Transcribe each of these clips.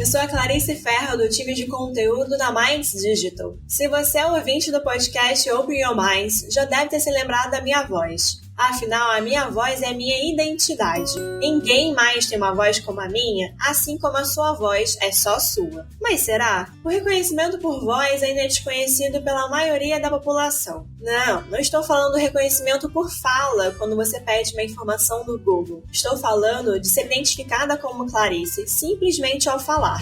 Eu sou a Clarice Ferro, do time de conteúdo da Minds Digital. Se você é ouvinte do podcast Open Your Minds, já deve ter se lembrado da minha voz. Afinal, a minha voz é a minha identidade. Ninguém mais tem uma voz como a minha, assim como a sua voz é só sua. Mas será? O reconhecimento por voz ainda é desconhecido pela maioria da população. Não estou falando do reconhecimento por fala, quando você pede uma informação no Google. Estou falando de ser identificada como Clarice, simplesmente ao falar.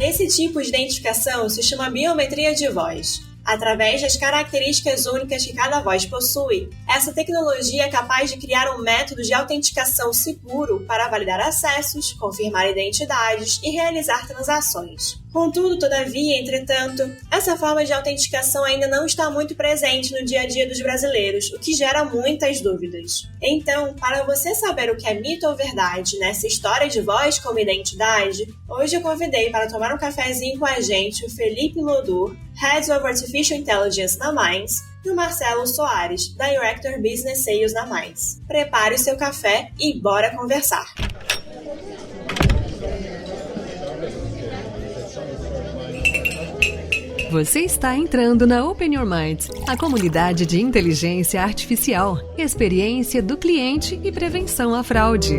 Esse tipo de identificação se chama biometria de voz. Através das características únicas que cada voz possui, essa tecnologia é capaz de criar um método de autenticação seguro para validar acessos, confirmar identidades e realizar transações. Contudo, todavia, entretanto, essa forma de autenticação ainda não está muito presente no dia a dia dos brasileiros, o que gera muitas dúvidas. Então, para você saber o que é mito ou verdade nessa história de voz como identidade, hoje eu convidei para tomar um cafezinho com a gente o Felipe Lodur, Head of Artificial Intelligence na Minds, e o Marcelo Soares, Director Business Sales na Minds. Prepare o seu café e bora conversar! Você está entrando na Open Your Minds, a comunidade de inteligência artificial, experiência do cliente e prevenção à fraude.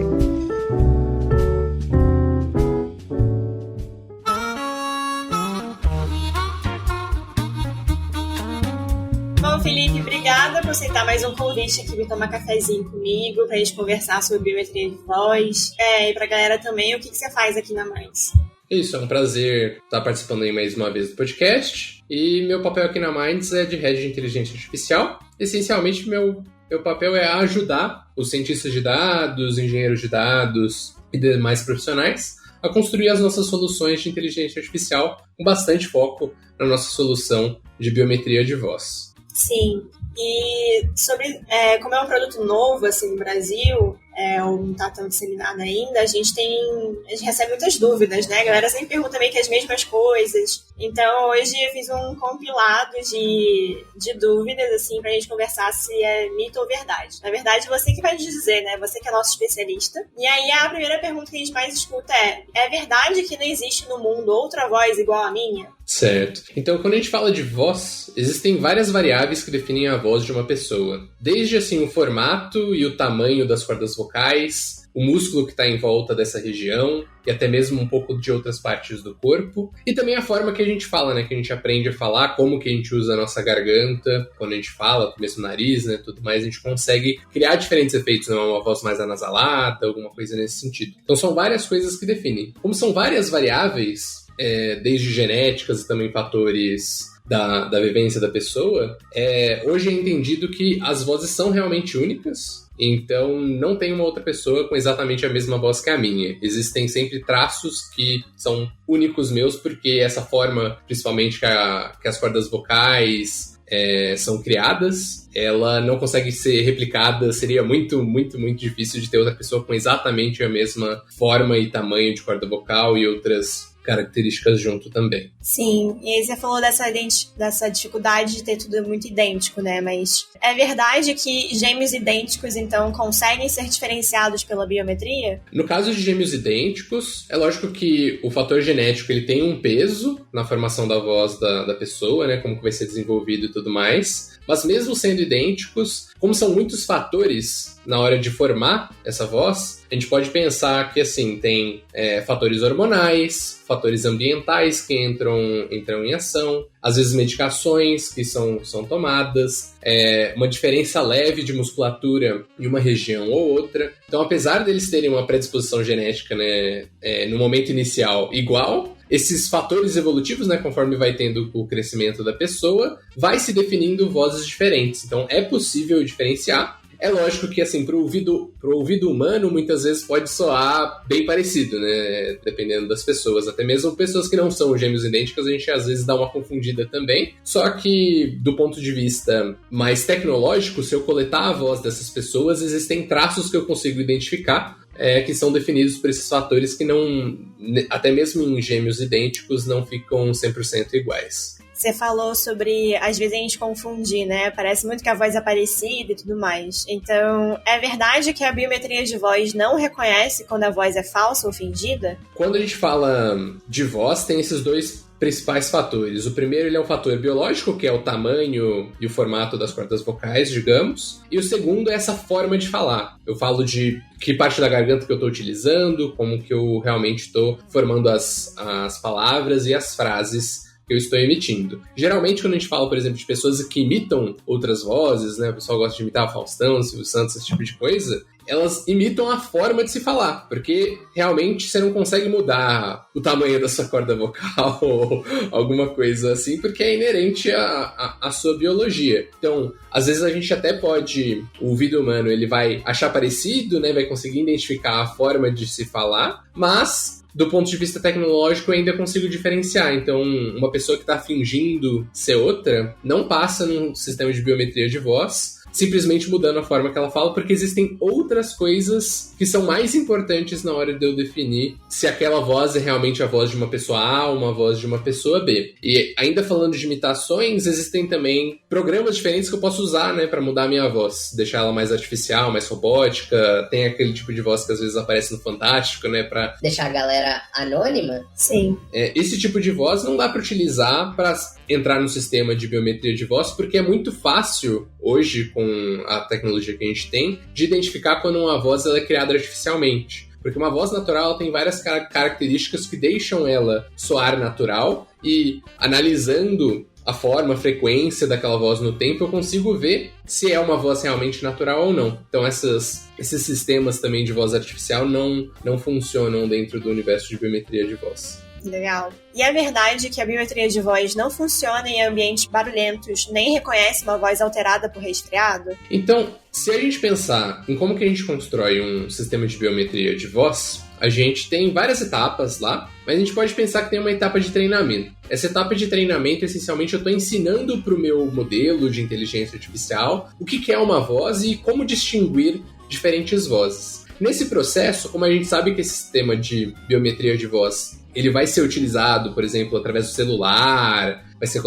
Bom, Felipe, obrigada por aceitar mais um convite aqui para tomar cafezinho comigo, para a gente conversar sobre biometria de voz. E para a galera também, o que você faz aqui na Minds? Isso, é um prazer estar participando aí mais uma vez do podcast. E meu papel aqui na Minds é de Head de Inteligência Artificial. Essencialmente, meu papel é ajudar os cientistas de dados, engenheiros de dados e demais profissionais a construir as nossas soluções de inteligência artificial com bastante foco na nossa solução de biometria de voz. Sim, e sobre como é um produto novo assim, no Brasil, ou não está tão disseminado ainda, a gente recebe muitas dúvidas, né? A galera sempre pergunta meio que as mesmas coisas. Então, hoje eu fiz um compilado de dúvidas, assim, pra gente conversar se é mito ou verdade. Na verdade, você que vai dizer, né? Você que é nosso especialista. E aí, a primeira pergunta que a gente mais escuta é verdade que não existe no mundo outra voz igual a minha? Certo. Então, quando a gente fala de voz, existem várias variáveis que definem a voz de uma pessoa. Desde, assim, o formato e o tamanho das cordas vocais, o músculo que está em volta dessa região e até mesmo um pouco de outras partes do corpo. E também a forma que a gente fala, né? Que a gente aprende a falar, como que a gente usa a nossa garganta quando a gente fala, mesmo o nariz, né? Tudo mais, a gente consegue criar diferentes efeitos, né? Uma voz mais anasalada, alguma coisa nesse sentido. Então são várias coisas que definem. Como são várias variáveis, desde genéticas e também fatores da vivência da pessoa, hoje é entendido que as vozes são realmente únicas. Então, não tem uma outra pessoa com exatamente a mesma voz que a minha. Existem sempre traços que são únicos meus, porque essa forma, principalmente que as cordas vocais são criadas, ela não consegue ser replicada. Seria muito, muito, muito difícil de ter outra pessoa com exatamente a mesma forma e tamanho de corda vocal e outras características junto também. Sim, e aí você falou dessa dificuldade de ter tudo muito idêntico, né? Mas é verdade que gêmeos idênticos, então, conseguem ser diferenciados pela biometria? No caso de gêmeos idênticos, é lógico que o fator genético ele tem um peso na formação da voz da pessoa, né? Como que vai ser desenvolvido e tudo mais. Mas mesmo sendo idênticos, como são muitos fatores na hora de formar essa voz, a gente pode pensar que, assim, tem fatores hormonais, fatores ambientais que entram em ação, às vezes medicações que são tomadas, uma diferença leve de musculatura em uma região ou outra. Então, apesar deles terem uma predisposição genética, né, no momento inicial igual, esses fatores evolutivos, né, conforme vai tendo o crescimento da pessoa, vai se definindo vozes diferentes. Então, é possível diferenciar. É lógico que, assim, pro ouvido humano, muitas vezes pode soar bem parecido, né? Dependendo das pessoas. Até mesmo pessoas que não são gêmeos idênticos, a gente às vezes dá uma confundida também. Só que, do ponto de vista mais tecnológico, se eu coletar a voz dessas pessoas, existem traços que eu consigo identificar, que são definidos por esses fatores que não, até mesmo em gêmeos idênticos, não ficam 100% iguais. Você falou sobre, às vezes, a gente confundir, né? Parece muito que a voz é parecida e tudo mais. Então, é verdade que a biometria de voz não reconhece quando a voz é falsa ou fingida? Quando a gente fala de voz, tem esses dois principais fatores. O primeiro, ele é um fator biológico, que é o tamanho e o formato das cordas vocais, digamos. E o segundo é essa forma de falar. Eu falo de que parte da garganta que eu estou utilizando, como que eu realmente estou formando as palavras e as frases que eu estou emitindo. Geralmente, quando a gente fala, por exemplo, de pessoas que imitam outras vozes, né? O pessoal gosta de imitar o Faustão, o Silvio Santos, esse tipo de coisa. Elas imitam a forma de se falar, porque realmente você não consegue mudar o tamanho da sua corda vocal ou alguma coisa assim, porque é inerente à sua biologia. Então, às vezes a gente até pode, o ouvido humano, ele vai achar parecido, né, vai conseguir identificar a forma de se falar, mas do ponto de vista tecnológico, eu ainda consigo diferenciar. Então, uma pessoa que está fingindo ser outra não passa num sistema de biometria de voz, simplesmente mudando a forma que ela fala, porque existem outras coisas que são mais importantes na hora de eu definir se aquela voz é realmente a voz de uma pessoa A ou uma voz de uma pessoa B. E ainda falando de imitações, existem também programas diferentes que eu posso usar, né, para mudar a minha voz, deixar ela mais artificial, mais robótica. Tem aquele tipo de voz que às vezes aparece no Fantástico, né, para deixar a galera anônima. Sim. Esse tipo de voz não dá para utilizar para entrar no sistema de biometria de voz, porque é muito fácil hoje, com a tecnologia que a gente tem, de identificar quando uma voz ela é criada artificialmente. Porque uma voz natural ela tem várias características que deixam ela soar natural, e analisando a forma, a frequência daquela voz no tempo, eu consigo ver se é uma voz realmente natural ou não. Então esses sistemas também de voz artificial não funcionam dentro do universo de biometria de voz. Legal. E é verdade que a biometria de voz não funciona em ambientes barulhentos, nem reconhece uma voz alterada por resfriado? Então, se a gente pensar em como que a gente constrói um sistema de biometria de voz, a gente tem várias etapas lá, mas a gente pode pensar que tem uma etapa de treinamento. Essa etapa de treinamento, essencialmente, eu estou ensinando para o meu modelo de inteligência artificial o que é uma voz e como distinguir diferentes vozes. Nesse processo, como a gente sabe que esse sistema de biometria de voz ele vai ser utilizado, por exemplo, através do celular, vai ser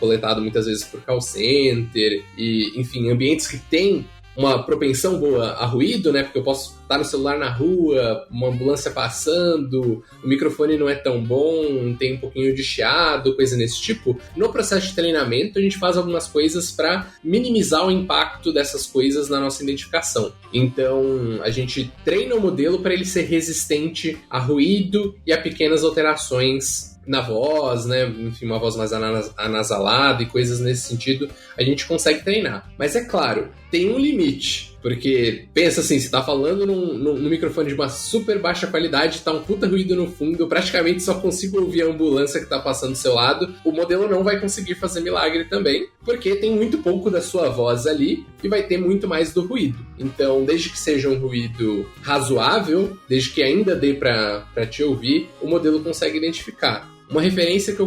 coletado muitas vezes por call center, e, enfim, ambientes que têm uma propensão boa a ruído, né? Porque eu posso estar no celular na rua, uma ambulância passando, o microfone não é tão bom, tem um pouquinho de chiado, coisa desse tipo. No processo de treinamento, a gente faz algumas coisas para minimizar o impacto dessas coisas na nossa identificação. Então, a gente treina o modelo para ele ser resistente a ruído e a pequenas alterações na voz, né? Enfim, uma voz mais anasalada e coisas nesse sentido, a gente consegue treinar. Mas é claro, tem um limite, porque pensa assim, você tá falando num microfone de uma super baixa qualidade, tá um puta ruído no fundo, eu praticamente só consigo ouvir a ambulância que tá passando do seu lado, o modelo não vai conseguir fazer milagre também, porque tem muito pouco da sua voz ali e vai ter muito mais do ruído. Então, desde que seja um ruído razoável, desde que ainda dê pra te ouvir, o modelo consegue identificar. Uma referência que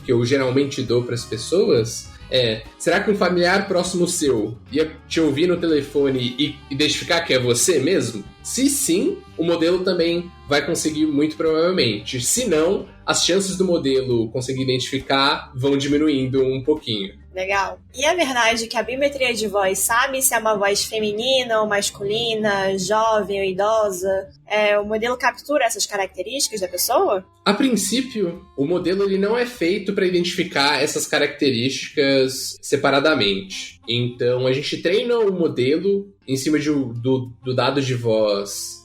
eu geralmente dou para as pessoas é: será que um familiar próximo seu ia te ouvir no telefone e identificar que é você mesmo? Se sim, o modelo também vai conseguir muito provavelmente. Se não, as chances do modelo conseguir identificar vão diminuindo um pouquinho. Legal. E é verdade que a biometria de voz sabe se é uma voz feminina ou masculina, jovem ou idosa? O modelo captura essas características da pessoa? A princípio, o modelo ele não é feito para identificar essas características separadamente. Então, a gente treina o modelo em cima do dado de voz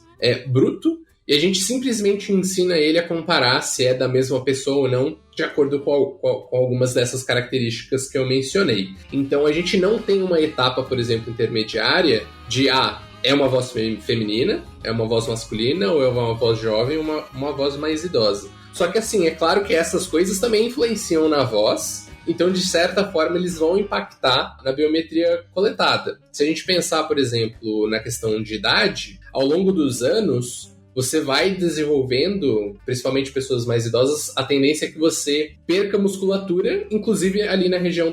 bruto, e a gente simplesmente ensina ele a comparar se é da mesma pessoa ou não, de acordo com algumas dessas características que eu mencionei. Então, a gente não tem uma etapa, por exemplo, intermediária de é uma voz feminina, é uma voz masculina, ou é uma voz jovem, uma voz mais idosa. Só que, assim, é claro que essas coisas também influenciam na voz, então, de certa forma, eles vão impactar na biometria coletada. Se a gente pensar, por exemplo, na questão de idade, ao longo dos anos, você vai desenvolvendo, principalmente pessoas mais idosas, a tendência é que você perca musculatura, inclusive ali na região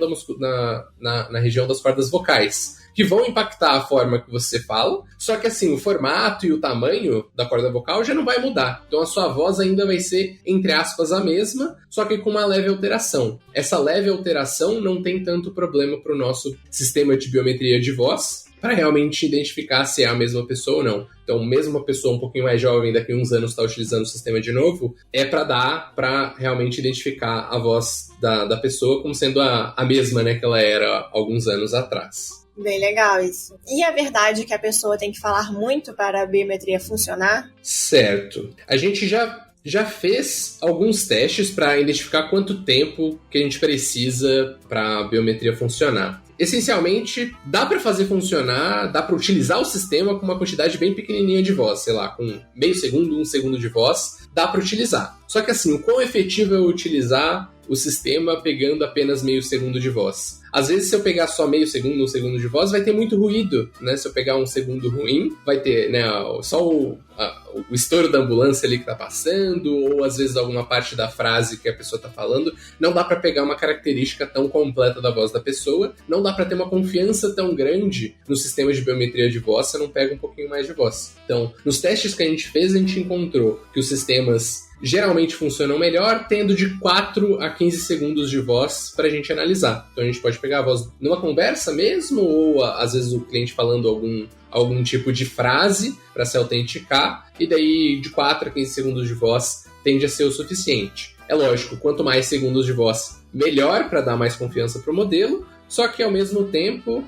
na região das cordas vocais. que vão impactar a forma que você fala, só que assim, o formato e o tamanho da corda vocal já não vai mudar. Então a sua voz ainda vai ser, entre aspas, a mesma, só que com uma leve alteração. Essa leve alteração não tem tanto problema para o nosso sistema de biometria de voz, para realmente identificar se é a mesma pessoa ou não. Então, mesmo uma pessoa um pouquinho mais jovem, daqui a uns anos está utilizando o sistema de novo, é para realmente identificar a voz da pessoa como sendo a mesma, né, que ela era alguns anos atrás. Bem legal isso. E é verdade que a pessoa tem que falar muito para a biometria funcionar? Certo. A gente já fez alguns testes para identificar quanto tempo que a gente precisa para a biometria funcionar. Essencialmente, dá para fazer funcionar, dá para utilizar o sistema com uma quantidade bem pequenininha de voz, sei lá, com meio segundo, 1 segundo de voz, dá para utilizar. Só que assim, o quão efetivo é utilizar o sistema pegando apenas meio segundo de voz? Às vezes, se eu pegar só meio segundo, 1 segundo de voz, vai ter muito ruído, né? Se eu pegar 1 segundo ruim, vai ter, né, só o estouro da ambulância ali que tá passando, ou às vezes alguma parte da frase que a pessoa tá falando. Não dá pra pegar uma característica tão completa da voz da pessoa, não dá pra ter uma confiança tão grande no sistema de biometria de voz, você não pega um pouquinho mais de voz. Então, nos testes que a gente fez, a gente encontrou que os sistemas geralmente funcionam melhor, tendo de 4 a 15 segundos de voz pra gente analisar. Então a gente pode pegar a voz numa conversa mesmo, ou às vezes o cliente falando algum tipo de frase para se autenticar, e daí de 4 a 15 segundos de voz tende a ser o suficiente. É lógico, quanto mais segundos de voz, melhor para dar mais confiança pro modelo, só que ao mesmo tempo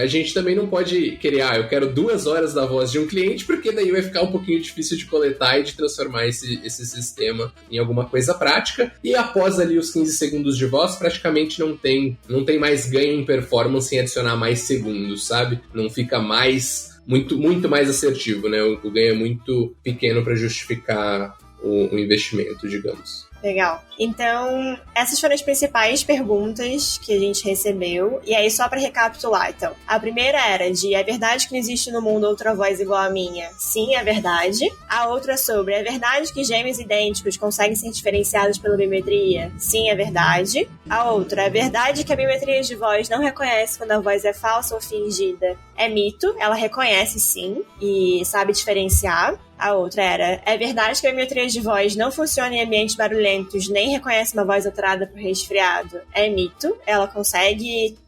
a gente também não pode querer, eu quero 2 horas da voz de um cliente, porque daí vai ficar um pouquinho difícil de coletar e de transformar esse sistema em alguma coisa prática. E após ali os 15 segundos de voz, praticamente não tem mais ganho em performance em adicionar mais segundos, sabe? Não fica muito mais assertivo, né? O ganho é muito pequeno para justificar o investimento, digamos. Legal. Então, essas foram as principais perguntas que a gente recebeu. E aí, só para recapitular, então. A primeira era é verdade que não existe no mundo outra voz igual à minha? Sim, é verdade. A outra sobre, é verdade que gêmeos idênticos conseguem ser diferenciados pela biometria? Sim, é verdade. A outra, é verdade que a biometria de voz não reconhece quando a voz é falsa ou fingida? É mito, ela reconhece sim e sabe diferenciar. A outra era, é verdade que a biometria de voz não funciona em ambientes barulhentos, nem reconhece uma voz alterada por resfriado? É mito, ela consegue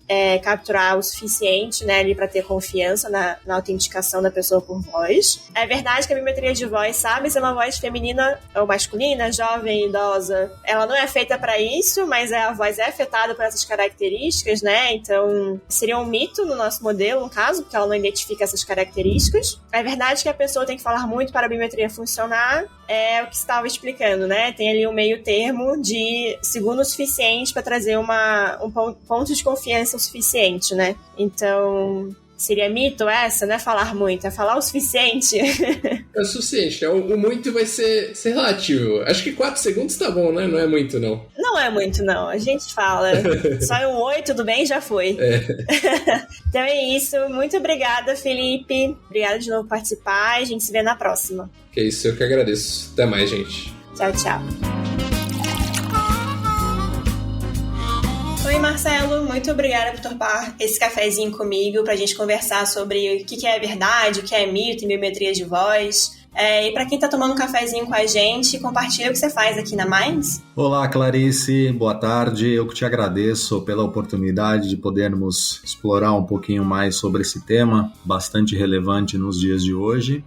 capturar o suficiente, né, ali para ter confiança na autenticação da pessoa por voz. É verdade que a biometria de voz sabe se é uma voz feminina ou masculina, jovem, idosa. Ela não é feita para isso, mas a voz é afetada por essas características, né? Então, seria um mito no nosso modelo, no caso, porque ela não identifica essas características. É verdade que a pessoa tem que falar muito para a biometria funcionar. É o que você estava explicando, né? Tem ali um meio termo de segundo suficiente para trazer um ponto de confiança o suficiente, né? Então, seria mito essa? Não é falar muito, é falar o suficiente. É o suficiente, né? O muito vai ser relativo. Acho que 4 segundos tá bom, né? Não é muito, não. Não é muito, não. A gente fala. Só um oi, tudo bem? Já foi. Então é isso. Muito obrigada, Felipe. Obrigada de novo por participar. A gente se vê na próxima. Que isso, eu que agradeço. Até mais, gente. Tchau, tchau. Oi, Marcelo, muito obrigada por topar esse cafezinho comigo pra gente conversar sobre o que é verdade, o que é mito em biometria de voz. E para quem tá tomando um cafezinho com a gente, compartilha o que você faz aqui na Minds. Olá, Clarice, boa tarde. Eu que te agradeço pela oportunidade de podermos explorar um pouquinho mais sobre esse tema, bastante relevante nos dias de hoje.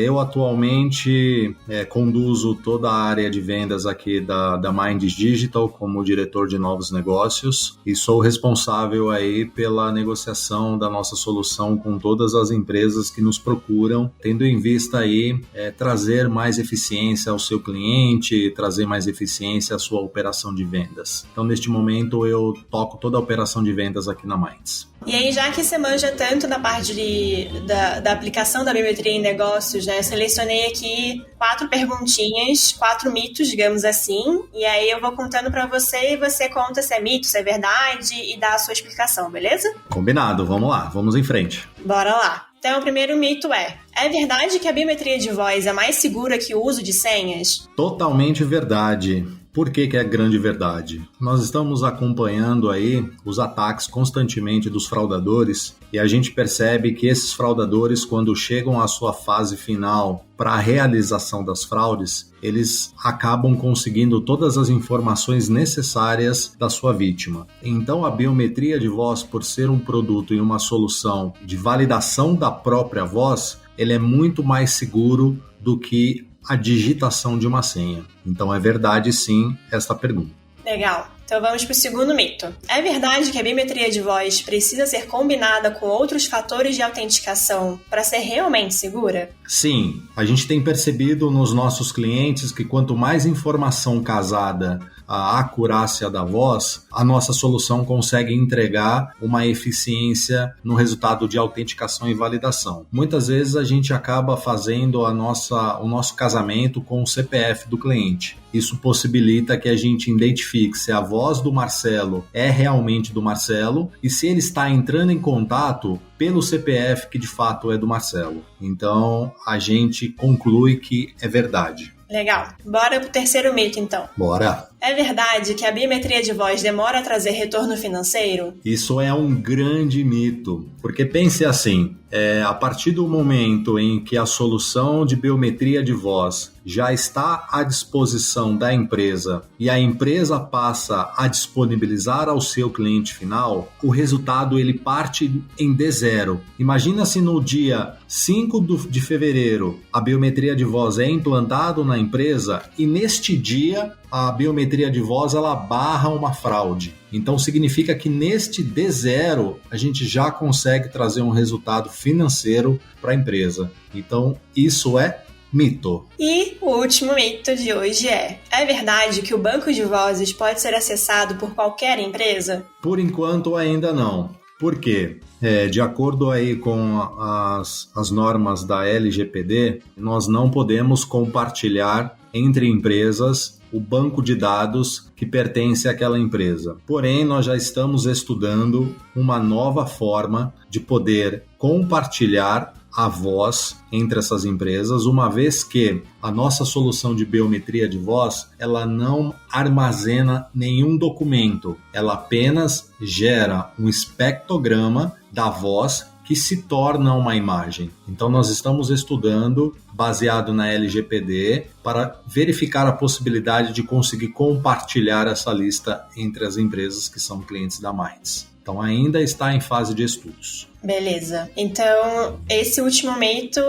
Eu atualmente conduzo toda a área de vendas aqui da Minds Digital como diretor de novos negócios e sou responsável aí pela negociação da nossa solução com todas as empresas que nos procuram, tendo em vista aí trazer mais eficiência ao seu cliente, trazer mais eficiência à sua operação de vendas. Então, neste momento, eu toco toda a operação de vendas aqui na Minds. E aí, já que você manja tanto da parte da aplicação da biometria em negócios, né, eu selecionei aqui 4 perguntinhas, 4 mitos, digamos assim, e aí eu vou contando pra você e você conta se é mito, se é verdade e dá a sua explicação, beleza? Combinado, vamos lá, vamos em frente. Bora lá. Então, o primeiro mito é É verdade que a biometria de voz é mais segura que o uso de senhas? Totalmente verdade. Por que é grande verdade? Nós estamos acompanhando aí os ataques constantemente dos fraudadores e a gente percebe que esses fraudadores, quando chegam à sua fase final para a realização das fraudes, eles acabam conseguindo todas as informações necessárias da sua vítima. Então a biometria de voz, por ser um produto e uma solução de validação da própria voz, ele é muito mais seguro do que a digitação de uma senha. Então é verdade sim esta pergunta. Legal. Então vamos para o segundo mito. É verdade que a biometria de voz precisa ser combinada com outros fatores de autenticação para ser realmente segura? Sim, a gente tem percebido nos nossos clientes que quanto mais informação casada a acurácia da voz, a nossa solução consegue entregar uma eficiência no resultado de autenticação e validação. Muitas vezes a gente acaba fazendo o nosso casamento com o CPF do cliente. Isso possibilita que a gente identifique se a voz do Marcelo é realmente do Marcelo e se ele está entrando em contato pelo CPF que de fato é do Marcelo. Então a gente conclui que é verdade. Legal. Bora pro terceiro mito, então. Bora! É verdade que a biometria de voz demora a trazer retorno financeiro? Isso é um grande mito, porque pense assim, a partir do momento em que a solução de biometria de voz já está à disposição da empresa e a empresa passa a disponibilizar ao seu cliente final, o resultado ele parte em D0. Imagina se no dia 5 de fevereiro a biometria de voz é implantada na empresa e neste dia a biometria de voz ela barra uma fraude. Então significa que neste D0 a gente já consegue trazer um resultado financeiro para a empresa. Então isso é mito. E o último mito de hoje é verdade que o banco de vozes pode ser acessado por qualquer empresa? Por enquanto ainda não. Por quê? De acordo aí com as normas da LGPD, nós não podemos compartilhar entre empresas o banco de dados que pertence àquela empresa. Porém, nós já estamos estudando uma nova forma de poder compartilhar a voz entre essas empresas, uma vez que a nossa solução de biometria de voz, ela não armazena nenhum documento, ela apenas gera um espectrograma da voz que se torna uma imagem. Então nós estamos estudando, baseado na LGPD, para verificar a possibilidade de conseguir compartilhar essa lista entre as empresas que são clientes da Minds. Então ainda está em fase de estudos. Beleza. Então esse último mito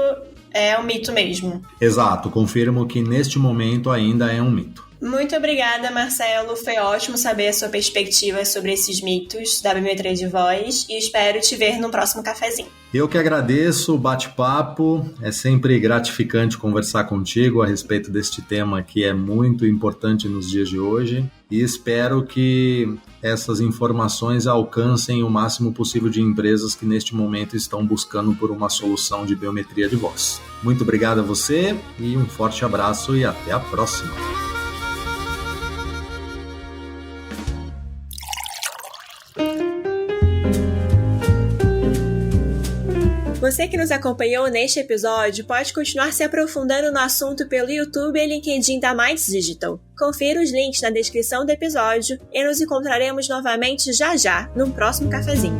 é um mito mesmo. Exato, confirmo que neste momento ainda é um mito. Muito obrigada, Marcelo. Foi ótimo saber a sua perspectiva sobre esses mitos da biometria de voz e espero te ver no próximo cafezinho. Eu que agradeço o bate-papo. É sempre gratificante conversar contigo a respeito deste tema que é muito importante nos dias de hoje e espero que essas informações alcancem o máximo possível de empresas que neste momento estão buscando por uma solução de biometria de voz. Muito obrigado a você e um forte abraço e até a próxima. Você que nos acompanhou neste episódio pode continuar se aprofundando no assunto pelo YouTube e LinkedIn da Minds Digital. Confira os links na descrição do episódio e nos encontraremos novamente já num próximo cafezinho.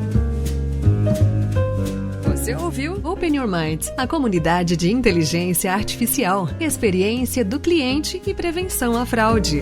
Você ouviu Open Your Minds, a comunidade de inteligência artificial, experiência do cliente e prevenção à fraude.